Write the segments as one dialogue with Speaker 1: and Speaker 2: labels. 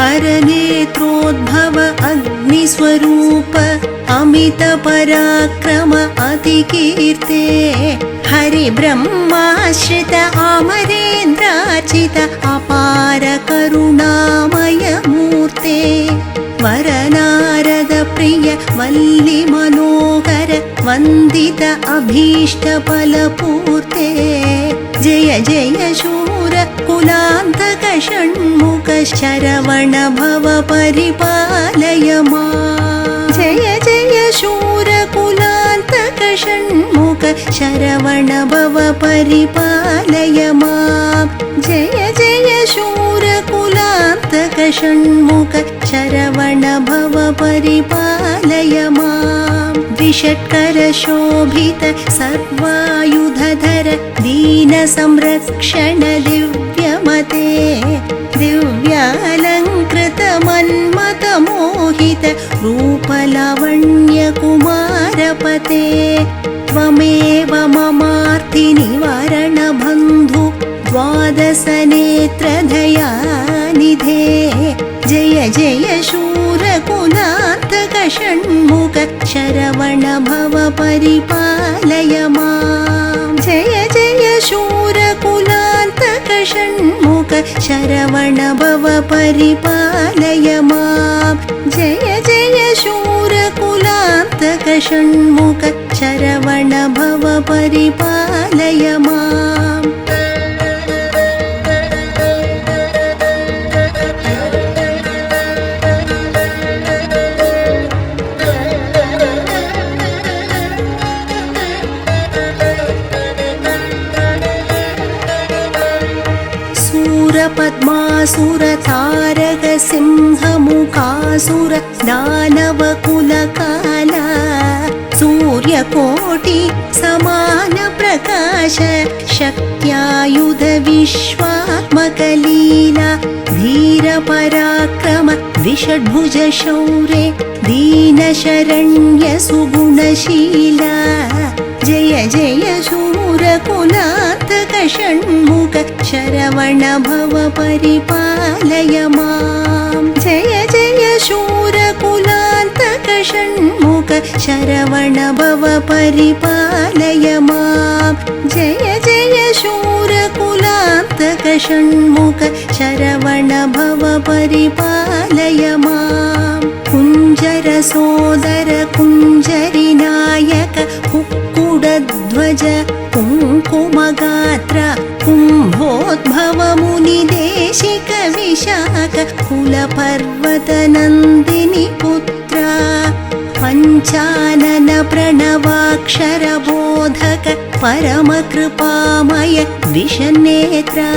Speaker 1: करनेत्रोद्भव अग्निस्वरूप अमित पराक्रम अतिकीर्ते हरिब्रह्माश्रित अमरेन्द्रार्चित अपार करुणामय मूर्ते वरनारद प्रिय वल्ली मनोहर वन्दित अभीष्टफलपूर्ते जय जय शूर कुलान्तक षण्मुख शरवण भव परिपालय माम् जय जय शूर कुलान्तक षण्मुख शरवण भव परिपालय माम् जय जय शूर कुलान्तक षण्मुख शरवण भव परिपालय माम् द्विषट्कर शोभित सर्वायुधधर दीन संरक्षण दिव्यमते दिव्यालङ्कृत मन्मथ मोहित रूपलावण्य कुमारपते त्वमेव ममार्ति निवारण बन्धु द्वादश नेत्र दयानिधे जय जय शूर कुलान्तक षण्मुख शरवण भव परिपालय माम् जय जय शूर कुलान्तक षण्मुख शरवण भव परिपालय माम् जय जय शूर कुलान्तक षण्मुख शरवण भव परिपालय माम् पद्मासुर तारक सिंहमुखासुर दानव कुलकाला सूर्यकोटि समान प्रकाश शक्त्यायुध विश्वात्मक लीला धीर पराक्रम द्विषड्भुज शौर्ये दीन शरण्य सुगुणशीला जय जय शूर कुलान्तक षण्मुख शरवण भव परिपालय माम् जय जय शूर कुलान्तक षण्मुख शरवण भव परिपालय माम् जय जय शूर कुलान्तक षण्मुख शरवण भव परिपालय माम् कुञ्जर सोदर कुञ्जरि नायक कुक्कुडध्वज कुङ्कुमगात्र कुम्भोद्भव मुनिदेशिक विशाख कुलपर्वत नन्दिनि पुत्रा पञ्चानन प्रणवाक्षर बोधक परम कृपामय विषन्नेत्रा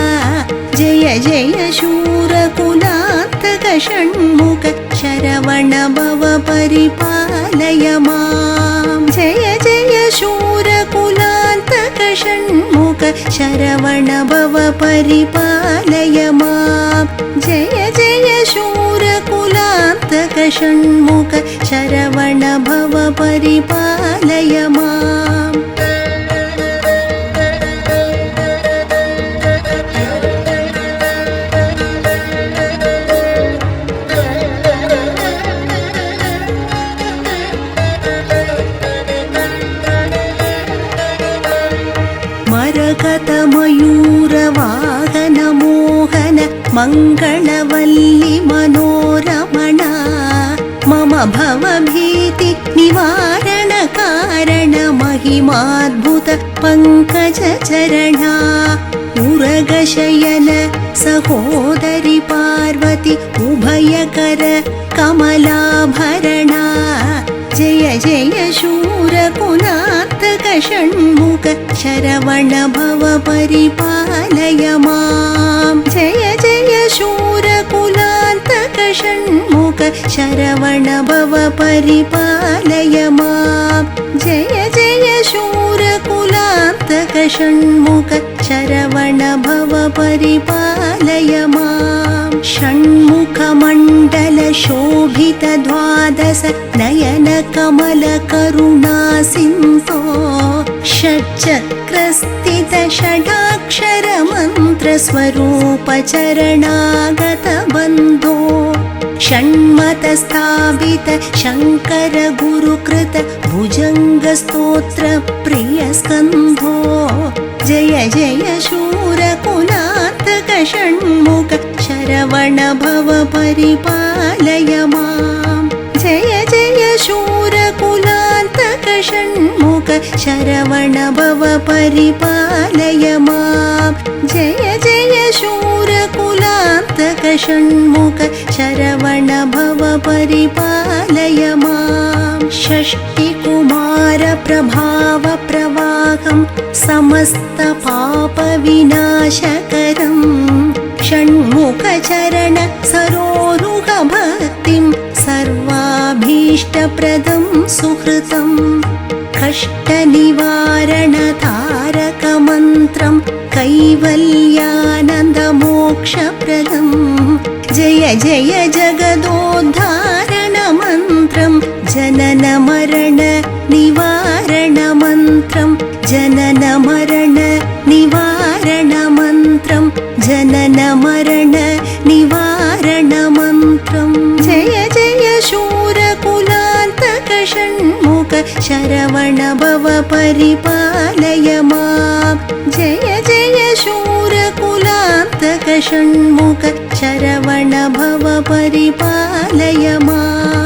Speaker 1: जय जय शूर कुलान्तक षण्मुख शरवण भव परिपालय माम् जय जय शूर कुलान्तक षण्मुख शरवण भव परिपालय माम् जय जय शूर कुलान्तक षण्मुख शरवण भव परिपालय माम् मयूरवाहन मोहन मङ्गलवल्ली मनोरमण मम भवभीति निवारण कारण महिमाद्भुत पङ्कज चरणा उरगशयन सहोदरि पार्वती उभयकर कमलाभरणा जय जय शूर कुलान्तक षण्मुख शरवण भव परिपालय माम् जय जय शूर कुलान्तक षण्मुख शरवण भव परिपालय माम् जय जय शूर कुलान्तक षण्मुख शरवण भव परिपालय माम् षण्मुख मण्डल शोभित द्वादश नयन कमल करुणा सिन्धो षट्चक्रस्थित षडाक्षर मन्त्र स्वरूप चरणागत बन्धो षण्मतस्थापित शङ्कर गुरुकृत भुजङ्गस्तोत्र प्रियस्कन्धो जय जय शूरकुलान्तक षण्मुख शरवण भव परिपालय माम् जय जय शूरकुलान्तक षण्मुख शरवण भव परिपालय माम् जय जय शूरकुलान्तक षण्मुख शरवण भव परिपालय माम् षष्टिकुमार प्रभाव प्रवाहं समस्त पाप विनाशकरम् षण्मुखचरण सरोरुह भक्तिं सर्वाभीष्टप्रदं सुहृतं कष्टनिवारण तारक मन्त्रं कैवल्यानन्दमोक्षप्रदं जय जय जगदोद्धारण मन्त्रं जनन मरण निवारण मन्त्रं जनन मरण निवारण मन्त्रं जनन मरण निवारण मन्त्रं जय जय शूरकुलान्तक षण्मुख शरवण भव परिपालय माम् जय जय शूरकुलान्तक षण्मुख शरवण भव परिपालय माम्।